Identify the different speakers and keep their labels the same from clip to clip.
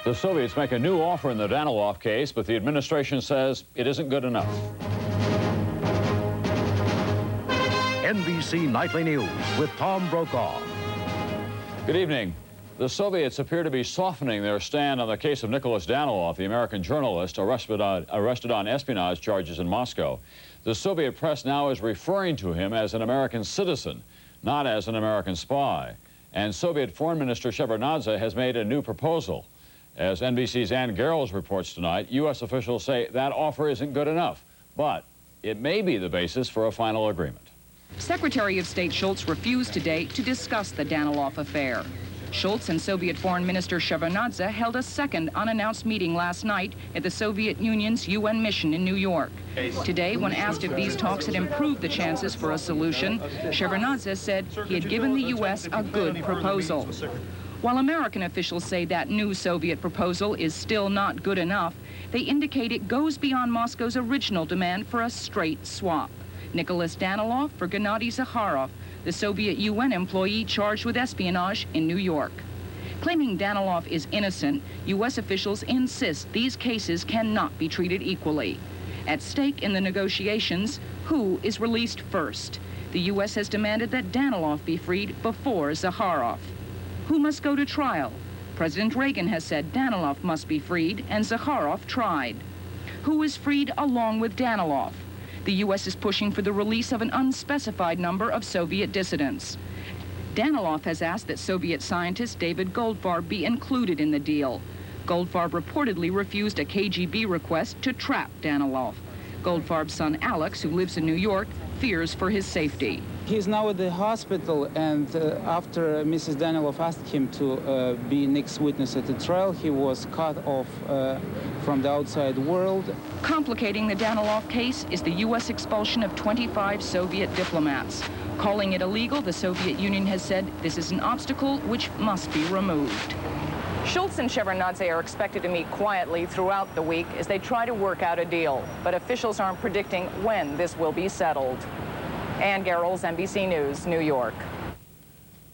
Speaker 1: The Soviets make a new offer in the Danilov case, but the administration says it isn't good enough.
Speaker 2: NBC Nightly News with Tom Brokaw.
Speaker 1: Good evening. The Soviets appear to be softening their stand on the case of Nicholas Danilov, the American journalist arrested on espionage charges in Moscow. The Soviet press now is referring to him as an American citizen, not as an American spy. And Soviet Foreign Minister Shevardnadze has made a new proposal. As NBC's Ann Garrels reports tonight, U.S. officials say that offer isn't good enough, but it may be the basis for a final agreement.
Speaker 3: Secretary of State Shultz refused today to discuss the Danilov affair. Shultz and Soviet Foreign Minister Shevardnadze held a second unannounced meeting last night at the Soviet Union's UN mission in New York. Today, when asked if these talks had improved the chances for a solution, Shevardnadze said he had given the U.S. a good proposal. While American officials say that new Soviet proposal is still not good enough, they indicate it goes beyond Moscow's original demand for a straight swap. Nicholas Danilov for Gennady Zakharov, the Soviet UN employee charged with espionage in New York. Claiming Danilov is innocent, U.S. officials insist these cases cannot be treated equally. At stake in the negotiations, who is released first? The U.S. has demanded that Danilov be freed before Zakharov. Who must go to trial? President Reagan has said Danilov must be freed and Zakharov tried. Who is freed along with Danilov? The U.S. is pushing for the release of an unspecified number of Soviet dissidents. Danilov has asked that Soviet scientist David Goldfarb be included in the deal. Goldfarb reportedly refused a KGB request to trap Danilov. Goldfarb's son Alex, who lives in New York, fears for his safety.
Speaker 4: He's now at the hospital, and after Mrs. Danilov asked him to be next witness at the trial, he was cut off from the outside world.
Speaker 3: Complicating the Danilov case is the U.S. expulsion of 25 Soviet diplomats. Calling it illegal, the Soviet Union has said this is an obstacle which must be removed. Shultz and Shevardnadze are expected to meet quietly throughout the week as they try to work out a deal, but officials aren't predicting when this will be settled. Ann Garrels, NBC News, New York.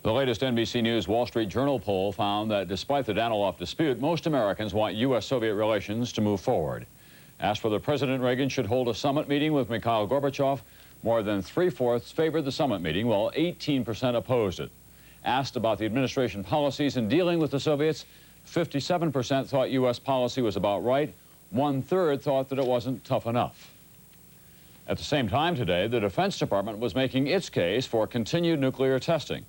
Speaker 1: The latest NBC News Wall Street Journal poll found that despite the Danilov dispute, most Americans want U.S.-Soviet relations to move forward. Asked whether President Reagan should hold a summit meeting with Mikhail Gorbachev, more than 3/4 favored the summit meeting, while 18% opposed it. Asked about the administration policies in dealing with the Soviets, 57% thought U.S. policy was about right, 1/3 thought that it wasn't tough enough. At the same time today, the Defense Department was making its case for continued nuclear testing.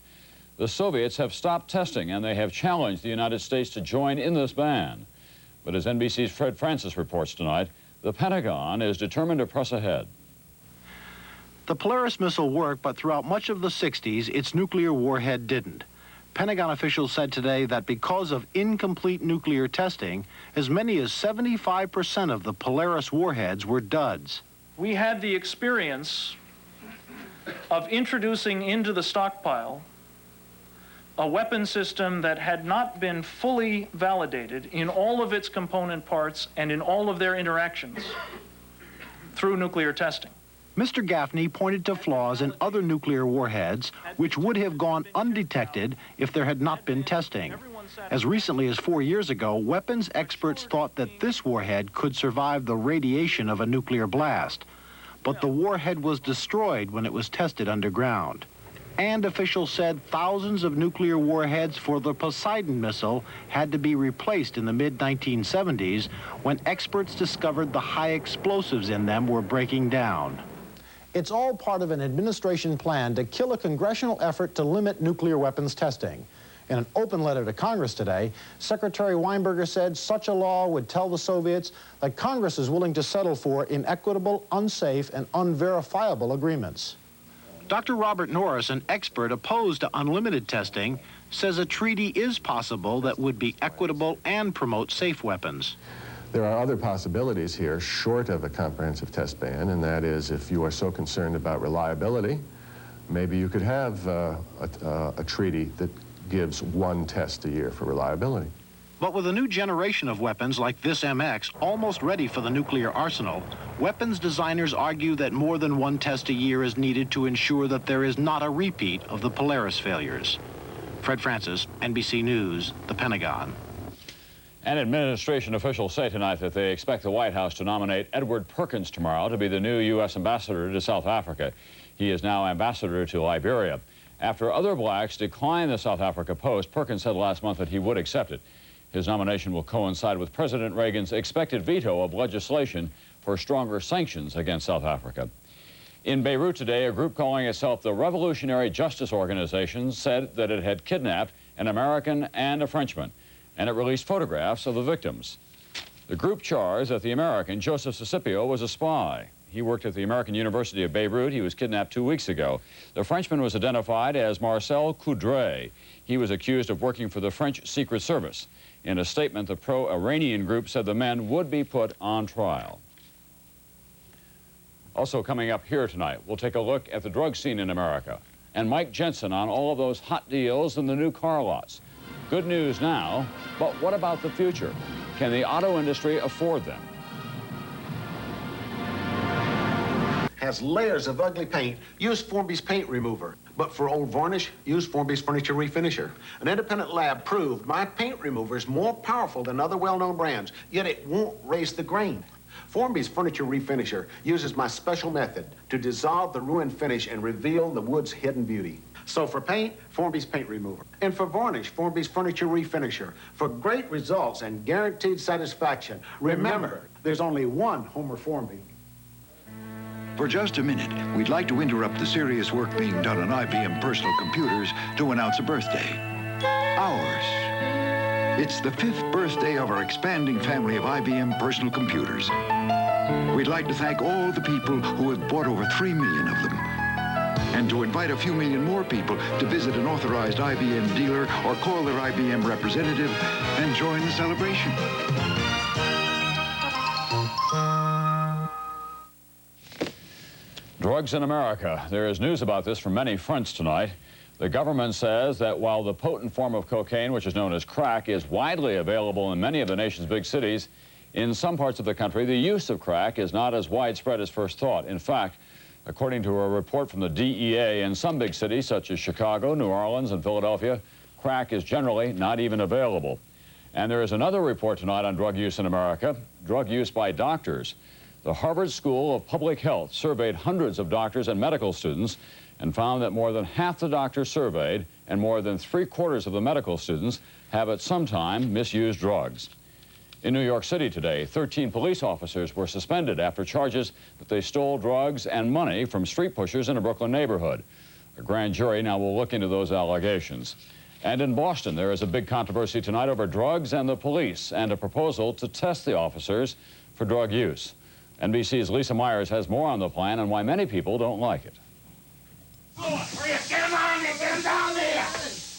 Speaker 1: The Soviets have stopped testing, and they have challenged the United States to join in this ban. But as NBC's Fred Francis reports tonight, the Pentagon is determined to press ahead.
Speaker 5: The Polaris missile worked, but throughout much of the 60s, its nuclear warhead didn't. Pentagon officials said today that because of incomplete nuclear testing, as many as 75% of the Polaris warheads were duds.
Speaker 6: We had the experience of introducing into the stockpile a weapon system that had not been fully validated in all of its component parts and in all of their interactions through nuclear testing.
Speaker 5: Mr. Gaffney pointed to flaws in other nuclear warheads which would have gone undetected if there had not been testing. As recently as 4 years ago, weapons experts thought that this warhead could survive the radiation of a nuclear blast, but the warhead was destroyed when it was tested underground. And officials said thousands of nuclear warheads for the Poseidon missile had to be replaced in the mid-1970s when experts discovered the high explosives in them were breaking down.
Speaker 7: It's all part of an administration plan to kill a congressional effort to limit nuclear weapons testing. In an open letter to Congress today, Secretary Weinberger said such a law would tell the Soviets that Congress is willing to settle for inequitable, unsafe, and unverifiable agreements.
Speaker 5: Dr. Robert Norris, an expert opposed to unlimited testing, says a treaty is possible that would be equitable and promote safe weapons.
Speaker 8: There are other possibilities here short of a comprehensive test ban, and that is if you are so concerned about reliability, maybe you could have a treaty that gives one test a year for reliability.
Speaker 5: But with a new generation of weapons like this MX almost ready for the nuclear arsenal, weapons designers argue that more than one test a year is needed to ensure that there is not a repeat of the Polaris failures. Fred Francis, NBC News, the Pentagon.
Speaker 1: And administration officials say tonight that they expect the White House to nominate Edward Perkins tomorrow to be the new U.S. ambassador to South Africa. He is now ambassador to Liberia. After other blacks declined the South Africa post, Perkins said last month that he would accept it. His nomination will coincide with President Reagan's expected veto of legislation for stronger sanctions against South Africa. In Beirut today, a group calling itself the Revolutionary Justice Organization said that it had kidnapped an American and a Frenchman, and it released photographs of the victims. The group charged that the American, Joseph Scipio, was a spy. He worked at the American University of Beirut. He was kidnapped 2 weeks ago. The Frenchman was identified as Marcel Coudray. He was accused of working for the French Secret Service. In a statement, the pro-Iranian group said the men would be put on trial. Also coming up here tonight, we'll take a look at the drug scene in America and Mike Jensen on all of those hot deals in the new car lots. Good news now, but what about the future? Can the auto industry afford them?
Speaker 9: Has layers of ugly paint, use Formby's paint remover. But for old varnish, use Formby's furniture refinisher. An independent lab proved my paint remover is more powerful than other well-known brands, yet it won't raise the grain. Formby's furniture refinisher uses my special method to dissolve the ruined finish and reveal the wood's hidden beauty. So for paint, Formby's paint remover. And for varnish, Formby's furniture refinisher. For great results and guaranteed satisfaction, remember, there's only one Homer Formby.
Speaker 10: For just a minute, we'd like to interrupt the serious work being done on IBM personal computers to announce a birthday. Ours. It's the 5th birthday of our expanding family of IBM personal computers. We'd like to thank all the people who have bought over 3 million of them, and to invite a few million more people to visit an authorized IBM dealer or call their IBM representative and join the celebration.
Speaker 1: Drugs in America. There is news about this from many fronts tonight. The government says that while the potent form of cocaine, which is known as crack, is widely available in many of the nation's big cities, in some parts of the country, the use of crack is not as widespread as first thought. In fact, according to a report from the DEA, in some big cities such as Chicago, New Orleans, and Philadelphia, crack is generally not even available. And there is another report tonight on drug use in America, drug use by doctors. The Harvard School of Public Health surveyed hundreds of doctors and medical students and found that more than half the doctors surveyed and more than 3/4 of the medical students have at some time misused drugs. In New York City today, 13 police officers were suspended after charges that they stole drugs and money from street pushers in a Brooklyn neighborhood. A grand jury now will look into those allegations. And in Boston, there is a big controversy tonight over drugs and the police and a proposal to test the officers for drug use. NBC's Lisa Myers has more on the plan and why many people don't like it.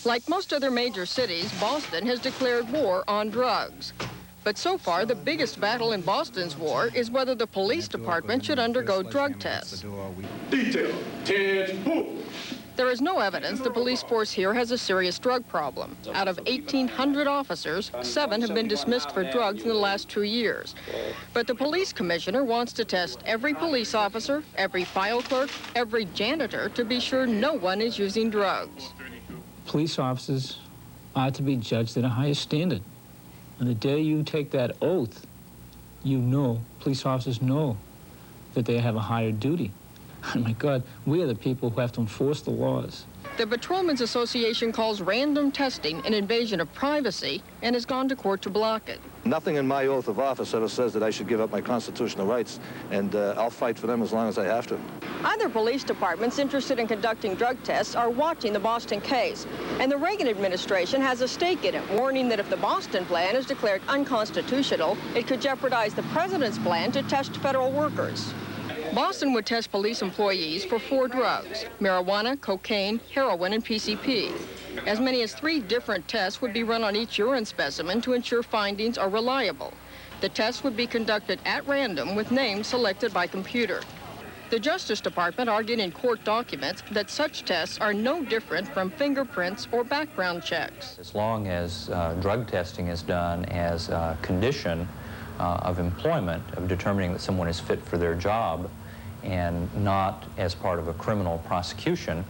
Speaker 11: Like most other major cities, Boston has declared war on drugs. But so far, the biggest battle in Boston's war is whether the police department should undergo drug tests.
Speaker 12: Detail.
Speaker 11: There is no evidence the police force here has a serious drug problem. Out of 1,800 officers, 7 have been dismissed for drugs in the last 2 years. But the police commissioner wants to test every police officer, every file clerk, every janitor to be sure no one is using drugs.
Speaker 13: Police officers are to be judged at a higher standard. And the day you take that oath, you know, police officers know that they have a higher duty. Oh my God, we are the people who have to enforce the laws.
Speaker 11: The Patrolmen's Association calls random testing an invasion of privacy and has gone to court to block it.
Speaker 14: Nothing in my oath of office ever says that I should give up my constitutional rights, and I'll fight for them as long as I have to.
Speaker 11: Other police departments interested in conducting drug tests are watching the Boston case, and the Reagan administration has a stake in it, warning that if the Boston plan is declared unconstitutional, it could jeopardize the president's plan to test federal workers. Boston would test police employees for 4 drugs: marijuana, cocaine, heroin, and PCP. As many as 3 different tests would be run on each urine specimen to ensure findings are reliable. The tests would be conducted at random with names selected by computer. The Justice Department argued in court documents that such tests are no different from fingerprints or background checks.
Speaker 15: As long as drug testing is done as a condition of employment, of determining that someone is fit for their job, and not as part of a criminal prosecution,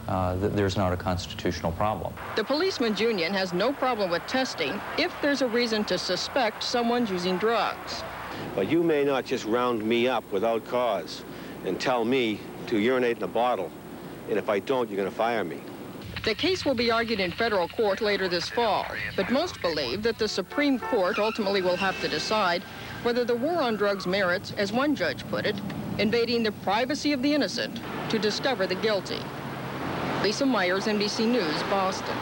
Speaker 15: there's not a constitutional problem.
Speaker 11: The policemen's union has no problem with testing if there's a reason to suspect someone's using drugs.
Speaker 12: But you may not just round me up without cause and tell me to urinate in a bottle, and if I don't, you're going to fire me.
Speaker 11: The case will be argued in federal court later this fall, but most believe that the Supreme Court ultimately will have to decide whether the war on drugs merits, as one judge put it, invading the privacy of the innocent to discover the guilty. Lisa Myers, NBC News, Boston.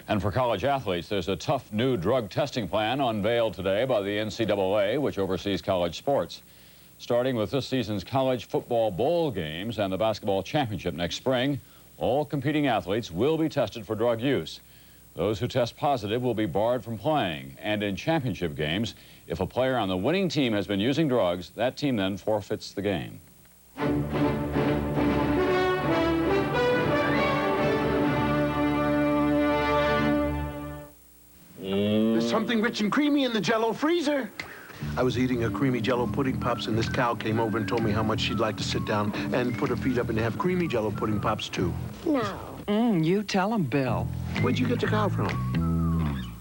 Speaker 1: And for college athletes, there's a tough new drug testing plan unveiled today by the NCAA, which oversees college sports. Starting with this season's college football bowl games and the basketball championship next spring, all competing athletes will be tested for drug use. Those who test positive will be barred from playing. And in championship games, if a player on the winning team has been using drugs, that team then forfeits the game.
Speaker 16: There's something rich and creamy in the Jell-O freezer. I was eating a creamy Jell-O pudding pops, and this cow came over and told me how much she'd like to sit down and put her feet up and have creamy Jell-O pudding pops, too.
Speaker 17: No.
Speaker 18: You tell him, Bill.
Speaker 16: Where'd you get the cow from?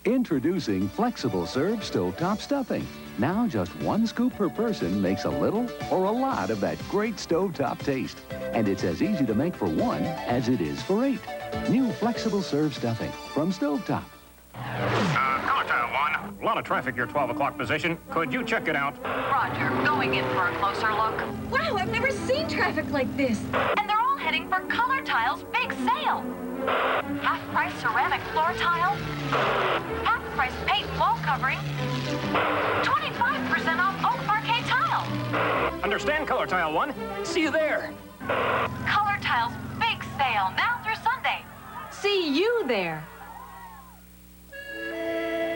Speaker 19: Introducing Flexible Serve Stovetop Stuffing. Now just 1 scoop per person makes a little or a lot of that great stovetop taste. And it's as easy to make for 1 as it is for 8. New Flexible Serve Stuffing from Stovetop.
Speaker 20: Color tile 1. A lot of traffic your 12 o'clock position. Could you check it out?
Speaker 21: Roger, going in for a closer look.
Speaker 22: Wow, I've never seen traffic like this.
Speaker 21: And they're all heading for Color Tile's big sale. Half-price ceramic floor tile. Half-price paint wall covering. 25% off oak parquet tile.
Speaker 20: Understand, Color Tile 1? See you there.
Speaker 21: Color Tile's big sale now through Sunday.
Speaker 22: See you there.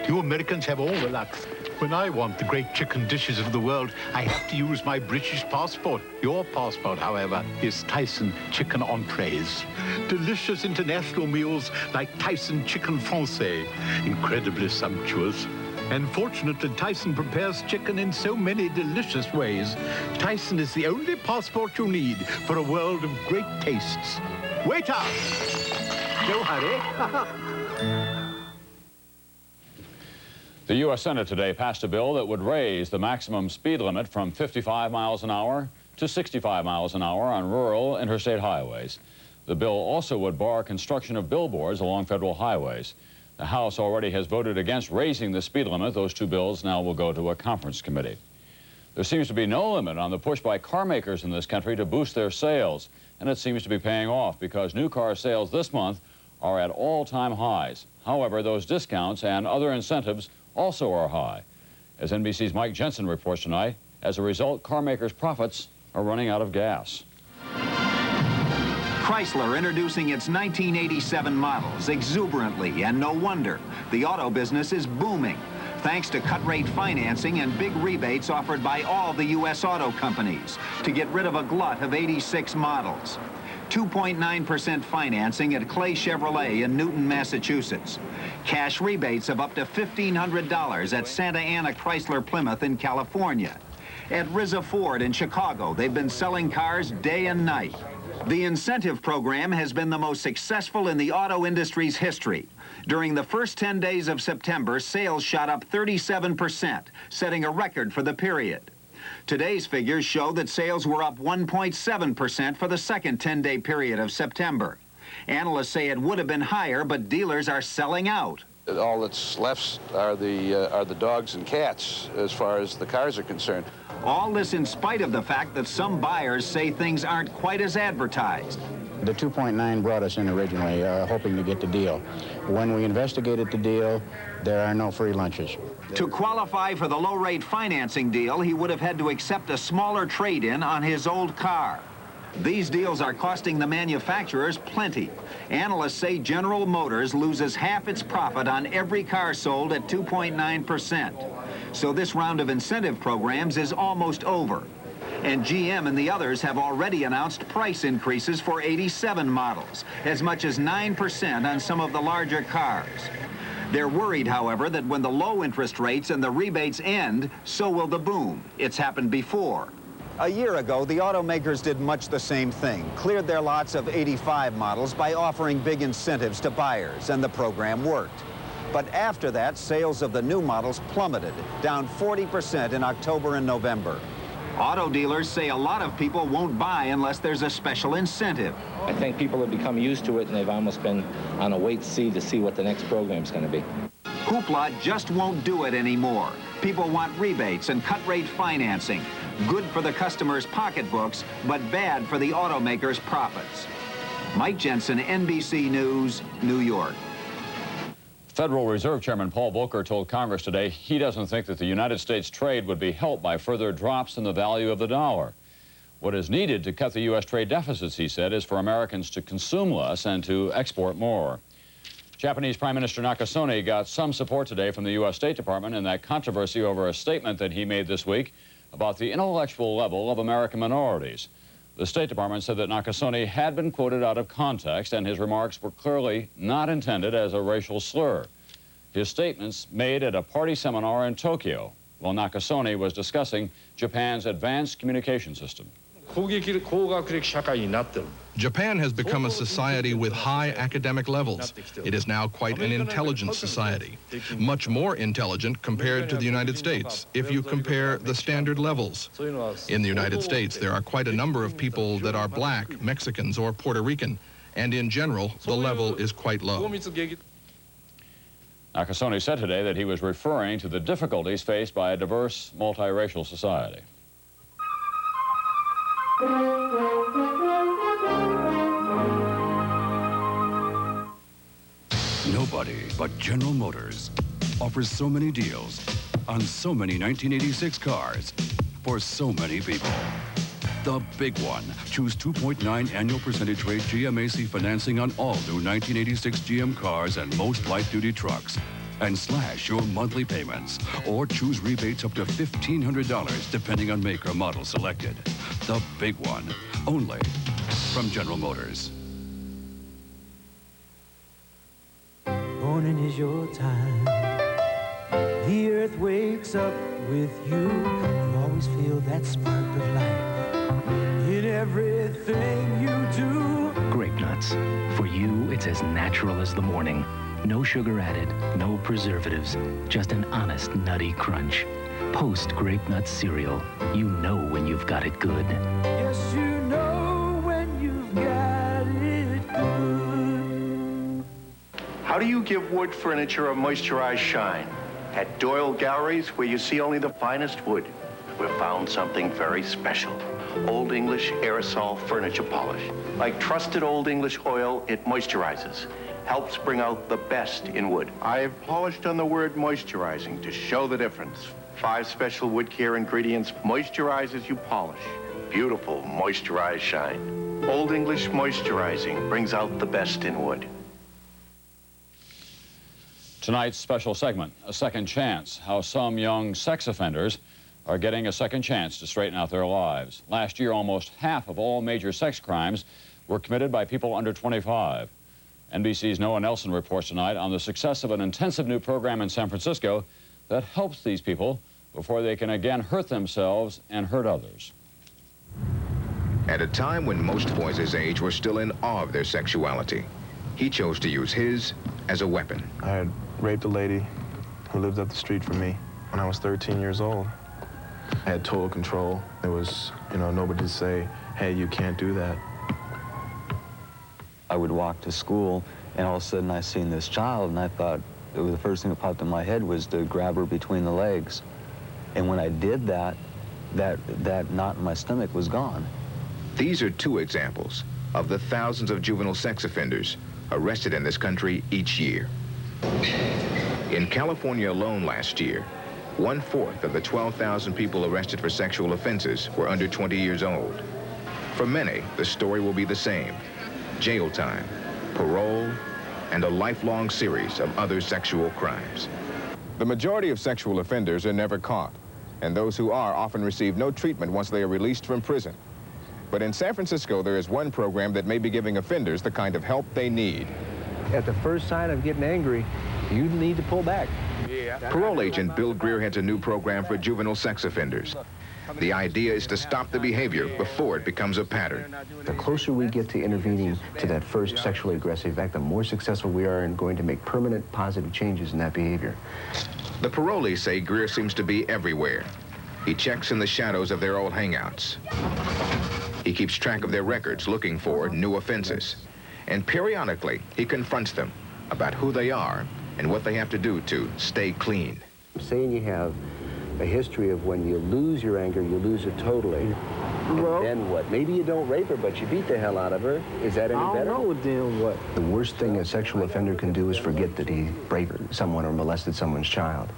Speaker 23: You Americans have all the luck. When I want the great chicken dishes of the world, I have to use my British passport. Your passport, however, is Tyson chicken entrees. Delicious international meals like Tyson chicken français. Incredibly sumptuous. And fortunately, Tyson prepares chicken in so many delicious ways. Tyson is the only passport you need for a world of great tastes. Waiter! No hurry.
Speaker 1: The U.S. Senate today passed a bill that would raise the maximum speed limit from 55 miles an hour to 65 miles an hour on rural interstate highways. The bill also would bar construction of billboards along federal highways. The House already has voted against raising the speed limit. Those 2 bills now will go to a conference committee. There seems to be no limit on the push by car makers in this country to boost their sales, and it seems to be paying off because new car sales this month are at all-time highs. However, those discounts and other incentives also are high. As NBC's Mike Jensen reports tonight, as a result, car makers' profits are running out of gas.
Speaker 24: Chrysler introducing its 1987 models exuberantly, and no wonder. The auto business is booming, thanks to cut-rate financing and big rebates offered by all the U.S. auto companies to get rid of a glut of 86 models. 2.9% financing at Clay Chevrolet in Newton, Massachusetts. Cash rebates of up to $1,500 at Santa Ana Chrysler Plymouth in California. At Rizza Ford in Chicago, they've been selling cars day and night. The incentive program has been the most successful in the auto industry's history. During the first 10 days of September, sales shot up 37%, setting a record for the period. Today's figures show that sales were up 1.7% for the second 10-day period of September. Analysts say it would have been higher, but dealers are selling out.
Speaker 14: All that's left are the dogs and cats as far as the cars are concerned.
Speaker 24: All this in spite of the fact that some buyers say things aren't quite as advertised.
Speaker 25: The 2.9 brought us in originally, hoping to get the deal. When we investigated the deal, there are no free lunches.
Speaker 24: To qualify for the low-rate financing deal, he would have had to accept a smaller trade-in on his old car. These deals are costing the manufacturers plenty. Analysts say General Motors loses half its profit on every car sold at 2.9%. So this round of incentive programs is almost over. And GM and the others have already announced price increases for 87 models, as much as 9% on some of the larger cars. They're worried, however, that when the low interest rates and the rebates end, so will the boom. It's happened before. A year ago, the automakers did much the same thing, cleared their lots of 85 models by offering big incentives to buyers, and the program worked. But after that, sales of the new models plummeted, down 40% in October and November. Auto dealers say a lot of people won't buy unless there's a special incentive.
Speaker 2: I think people have become used to it, and they've almost been on a wait-see to see what the next program's going to be.
Speaker 24: Hoopla just won't do it anymore. People want rebates and cut-rate financing. Good for the customers' pocketbooks, but bad for the automakers' profits. Mike Jensen, NBC News, New York.
Speaker 1: Federal Reserve Chairman Paul Volcker told Congress today he doesn't think that the United States trade would be helped by further drops in the value of the dollar. What is needed to cut the U.S. trade deficits, he said, is for Americans to consume less and to export more. Japanese Prime Minister Nakasone got some support today from the U.S. State Department in that controversy over a statement that he made this week about the intellectual level of American minorities. The State Department said that Nakasone had been quoted out of context and his remarks were clearly not intended as a racial slur. His statements made at a party seminar in Tokyo while Nakasone was discussing Japan's advanced communication system.
Speaker 3: Japan has become a society with high academic levels. It is now quite an intelligent society, much more intelligent compared to the United States, if you compare the standard levels. In the United States, there are quite a number of people that are black, Mexicans, or Puerto Rican, and in general, the level is quite low.
Speaker 1: Nakasone said today that he was referring to the difficulties faced by a diverse, multiracial society.
Speaker 4: Nobody but General Motors offers so many deals on so many 1986 cars for so many people. The big one. Choose 2.9 annual percentage rate GMAC financing on all new 1986 GM cars and most light-duty trucks. And slash your monthly payments. Or choose rebates up to $1,500 depending on make or model selected. The big one. Only from General Motors.
Speaker 6: Morning is your time. The earth wakes up with you. You always feel that spark of life in everything you do.
Speaker 17: Grape nuts. For you, it's as natural as the morning. No sugar added, no preservatives, just an honest nutty crunch. Post Grape Nuts cereal. You know when you've got it good.
Speaker 6: Yes, you know when you've got it good.
Speaker 26: How do you give wood furniture a moisturized shine? At Doyle Galleries, where you see only the finest wood, we've found something very special. Old English aerosol furniture polish. Like trusted Old English oil, it moisturizes. Helps bring out the best in wood. I've polished on the word moisturizing to show the difference. 5 special wood care ingredients moisturize as you polish. Beautiful moisturized shine. Old English moisturizing brings out the best in wood.
Speaker 1: Tonight's special segment, A Second Chance, how some young sex offenders are getting a second chance to straighten out their lives. Last year, almost half of all major sex crimes were committed by people under 25. NBC's Noah Nelson reports tonight on the success of an intensive new program in San Francisco that helps these people before they can again hurt themselves and hurt others.
Speaker 27: At a time when most boys his age were still in awe of their sexuality, he chose to use his as a weapon.
Speaker 28: I had raped a lady who lived up the street from me when I was 13 years old. I had total control. There was, nobody to say, hey, you can't do that.
Speaker 29: I would walk to school, and all of a sudden I seen this child, and I thought, the first thing that popped in my head was to grab her between the legs. And when I did that, that knot in my stomach was gone.
Speaker 27: These are 2 examples of the thousands of juvenile sex offenders arrested in this country each year. In California alone last year, 1/4 of the 12,000 people arrested for sexual offenses were under 20 years old. For many, the story will be the same. Jail time, parole, and a lifelong series of other sexual crimes. The majority of sexual offenders are never caught, and those who are often receive no treatment once they are released from prison. But in San Francisco, there is one program that may be giving offenders the kind of help they need.
Speaker 30: At the first sign of getting angry, you need to pull back.
Speaker 27: Parole agent Bill Greer has a new program for juvenile sex offenders. The idea is to stop the behavior before it becomes a pattern.
Speaker 5: The closer we get to intervening to that first sexually aggressive act, the more successful we are in going to make permanent positive changes in that behavior.
Speaker 27: The parolees say Greer seems to be everywhere. He checks in the shadows of their old hangouts. He keeps track of their records looking for new offenses. And periodically, he confronts them about who they are and what they have to do to stay clean.
Speaker 5: Saying you have a history of when you lose your anger, you lose it totally. Well, then what? Maybe you don't rape her, but you beat the hell out of her. Is that any better? I don't know, then what? The worst thing a sexual offender can do is forget that he raped someone or molested someone's child.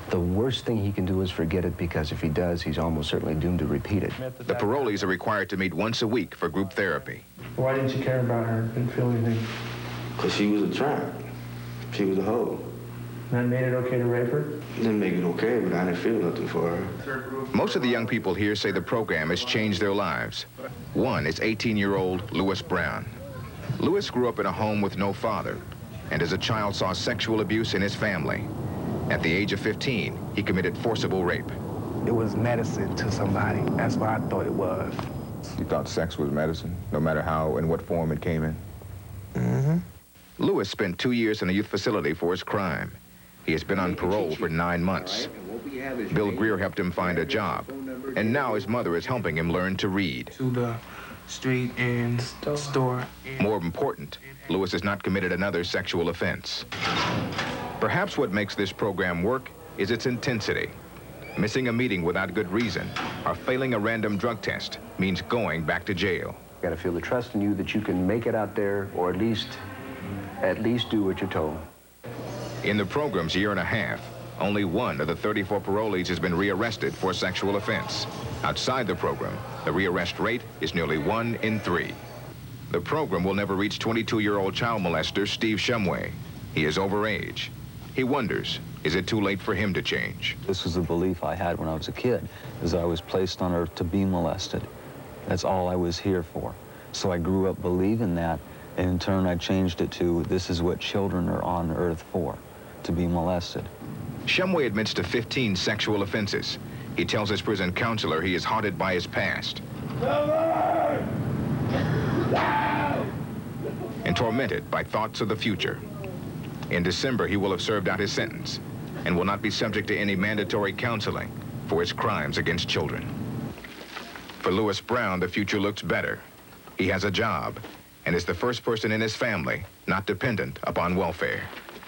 Speaker 5: The worst thing he can do is forget it, because if he does, he's almost certainly doomed to repeat it.
Speaker 27: The parolees are required to meet once a week for group therapy.
Speaker 5: Why didn't you care about her? Didn't feel anything?
Speaker 7: Because she was a tramp. She was a hoe.
Speaker 5: That made it okay to rape her?
Speaker 7: Didn't make it okay, but I didn't feel nothing for her.
Speaker 27: Most of the young people here say the program has changed their lives. One is 18-year-old Lewis Brown. Lewis grew up in a home with no father, and as a child saw sexual abuse in his family. At the age of 15, he committed forcible rape.
Speaker 5: It was medicine to somebody. That's what I thought it was.
Speaker 27: You thought sex was medicine, no matter how and what form it came in? Mm-hmm. Lewis spent 2 years in a youth facility for his crime. He has been on parole for 9 months. Bill Greer helped him find a job, and now his mother is helping him learn to read.
Speaker 5: To the street and store.
Speaker 27: More important, Lewis has not committed another sexual offense. Perhaps what makes this program work is its intensity. Missing a meeting without good reason or failing a random drug test means going back to jail.
Speaker 5: You gotta feel the trust in you that you can make it out there, or at least do what you're told.
Speaker 27: In the program's year and a half, only one of the 34 parolees has been rearrested for a sexual offense. Outside the program, the rearrest rate is nearly 1 in 3. The program will never reach 22-year-old child molester Steve Shumway. He is overage. He wonders, is it too late for him to change?
Speaker 29: This was a belief I had when I was a kid, is I was placed on earth to be molested. That's all I was here for. So I grew up believing that, and in turn I changed it to, this is what children are on earth for, to be molested.
Speaker 27: Shumway admits to 15 sexual offenses. He tells his prison counselor he is haunted by his past and tormented by thoughts of the future. In December, he will have served out his sentence and will not be subject to any mandatory counseling for his crimes against children. For Lewis Brown, the future looks better. He has a job and is the first person in his family not dependent upon welfare.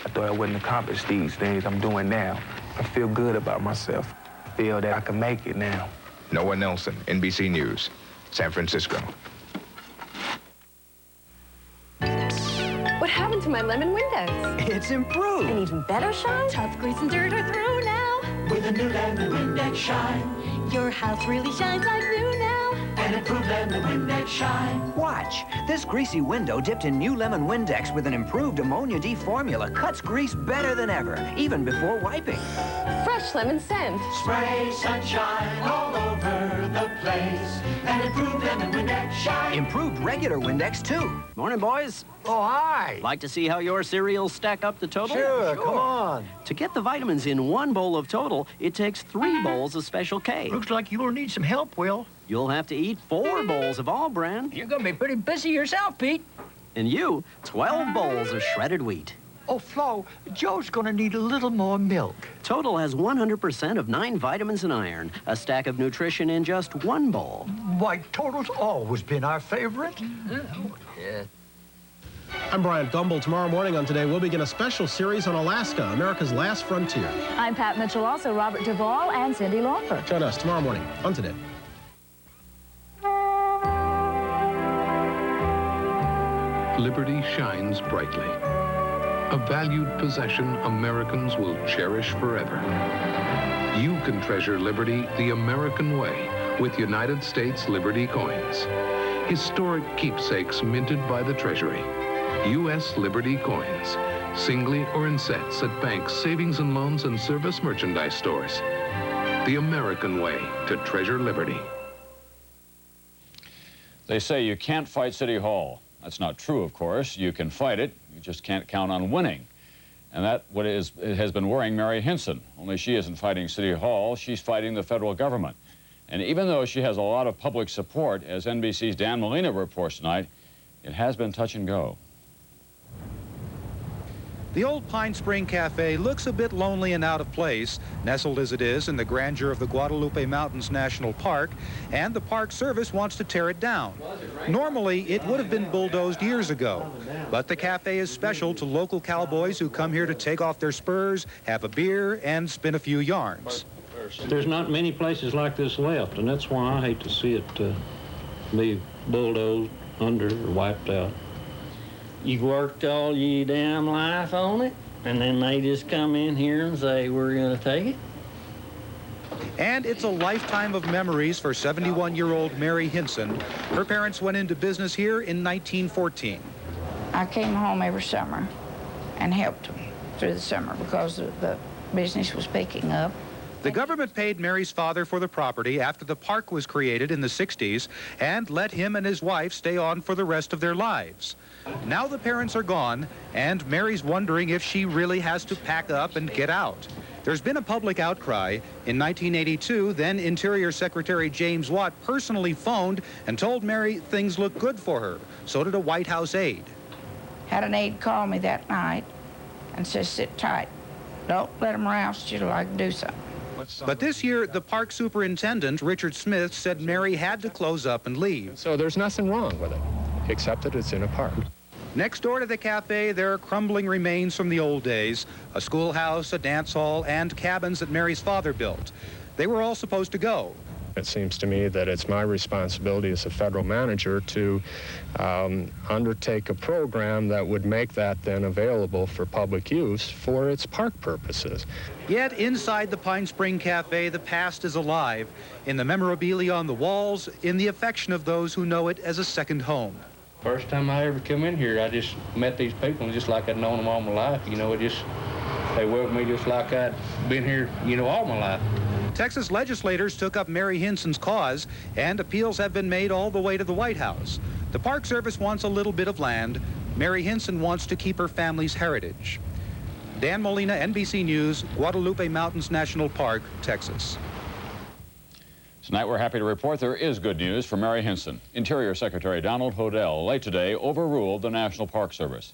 Speaker 5: I thought I wouldn't accomplish these things I'm doing now. I feel good about myself. I feel that I can make it now.
Speaker 27: Noah Nelson, NBC News, San Francisco.
Speaker 22: What happened to my lemon Windex?
Speaker 8: It's improved.
Speaker 22: An even better shine? Tough grease and dirt are through now.
Speaker 8: With a new lemon Windex shine.
Speaker 22: Your house really shines like new now.
Speaker 8: An improved lemon Windex shine.
Speaker 9: Watch. This greasy window dipped in new lemon Windex with an improved ammonia D formula cuts grease better than ever, even before wiping.
Speaker 22: Fresh lemon scent.
Speaker 8: Spray sunshine all over the place. An improved lemon Windex shine.
Speaker 9: Improved regular Windex, too.
Speaker 10: Morning, boys.
Speaker 8: Oh, hi.
Speaker 10: Like to see how your cereals stack up to Total?
Speaker 8: Sure, come on.
Speaker 10: To get the vitamins in one bowl of Total, it takes 3 bowls of Special K.
Speaker 8: Looks like you'll need some help, Will.
Speaker 10: You'll have to eat 4 bowls of All Brand.
Speaker 8: You're gonna be pretty busy yourself, Pete.
Speaker 10: And you, 12 bowls of shredded wheat.
Speaker 8: Oh, Flo, Joe's gonna need a little more milk.
Speaker 10: Total has 100% of 9 vitamins and iron, a stack of nutrition in just 1 bowl.
Speaker 8: Why, Total's always been our favorite.
Speaker 10: Yeah.
Speaker 11: I'm Brian Gumble. Tomorrow morning on Today, we'll begin a special series on Alaska, America's last frontier.
Speaker 22: I'm Pat Mitchell, also Robert Duvall and Cindy Lauper.
Speaker 11: Join us tomorrow morning on Today.
Speaker 12: Liberty shines brightly. A valued possession Americans will cherish forever. You can treasure liberty the American way with United States Liberty coins. Historic keepsakes minted by the Treasury. U.S. Liberty coins, singly or in sets at banks, savings and loans, and service merchandise stores. The American way to treasure liberty.
Speaker 1: They say you can't fight City Hall. That's not true, of course. You can fight it. You just can't count on winning. And that it has been worrying Mary Hinson. Only she isn't fighting City Hall. She's fighting the federal government. And even though she has a lot of public support, as NBC's Dan Molina reports tonight, it has been touch and go.
Speaker 13: The old Pine Spring Cafe looks a bit lonely and out of place, nestled as it is in the grandeur of the Guadalupe Mountains National Park, and the Park Service wants to tear it down. Normally, it would have been bulldozed years ago, but the cafe is special to local cowboys who come here to take off their spurs, have a beer, and spin a few yarns.
Speaker 14: There's not many places like this left, and that's why I hate to see it be bulldozed under or wiped out.
Speaker 15: You worked all your damn life on it, and then they just come in here and say, we're going to take it?
Speaker 13: And it's a lifetime of memories for 71-year-old Mary Hinson. Her parents went into business here in 1914.
Speaker 16: I came home every summer and helped them through the summer because the business was picking up.
Speaker 13: The government paid Mary's father for the property after the park was created in the 60s and let him and his wife stay on for the rest of their lives. Now the parents are gone, and Mary's wondering if she really has to pack up and get out. There's been a public outcry. In 1982, then Interior Secretary James Watt personally phoned and told Mary things look good for her. So did a White House aide.
Speaker 16: Had an aide call me that night and said, sit tight. Don't let them roust you till I can do something.
Speaker 13: But this year, the park superintendent, Richard Smith, said Mary had to close up and leave.
Speaker 18: So there's nothing wrong with it, except that it's in a park.
Speaker 13: Next door to the cafe, there are crumbling remains from the old days, a schoolhouse, a dance hall, and cabins that Mary's father built. They were all supposed to go.
Speaker 18: It seems to me that it's my responsibility as a federal manager to undertake a program that would make that then available for public use for its park purposes.
Speaker 13: Yet inside the Pine Spring Cafe, the past is alive, in the memorabilia on the walls, in the affection of those who know it as a second home.
Speaker 14: First time I ever come in here, I just met these people, and just like I'd known them all my life. You know, they welcomed me just like I'd been here, you know, all my life.
Speaker 13: Texas legislators took up Mary Hinson's cause, and appeals have been made all the way to the White House. The Park Service wants a little bit of land. Mary Hinson wants to keep her family's heritage. Dan Molina, NBC News, Guadalupe Mountains National Park, Texas.
Speaker 1: Tonight, we're happy to report there is good news for Mary Hinson. Interior Secretary Donald Hodel, late today, overruled the National Park Service.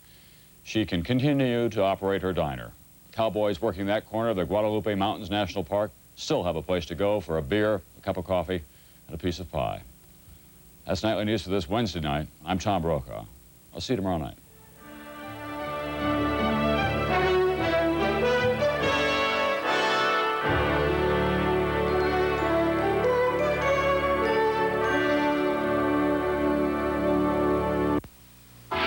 Speaker 1: She can continue to operate her diner. Cowboys working that corner of the Guadalupe Mountains National Park still have a place to go for a beer, a cup of coffee, and a piece of pie. That's Nightly News for this Wednesday night. I'm Tom Brokaw. I'll see you tomorrow night.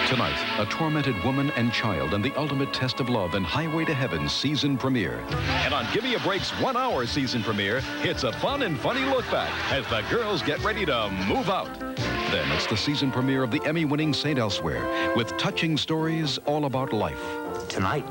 Speaker 4: Tonight, a tormented woman and child and the ultimate test of love in Highway to Heaven season premiere.
Speaker 19: And on Gimme a Break's 1 hour season premiere, it's a fun and funny look back as the girls get ready to move out.
Speaker 4: Then it's the season premiere of the Emmy-winning St. Elsewhere with touching stories all about life.
Speaker 20: Tonight,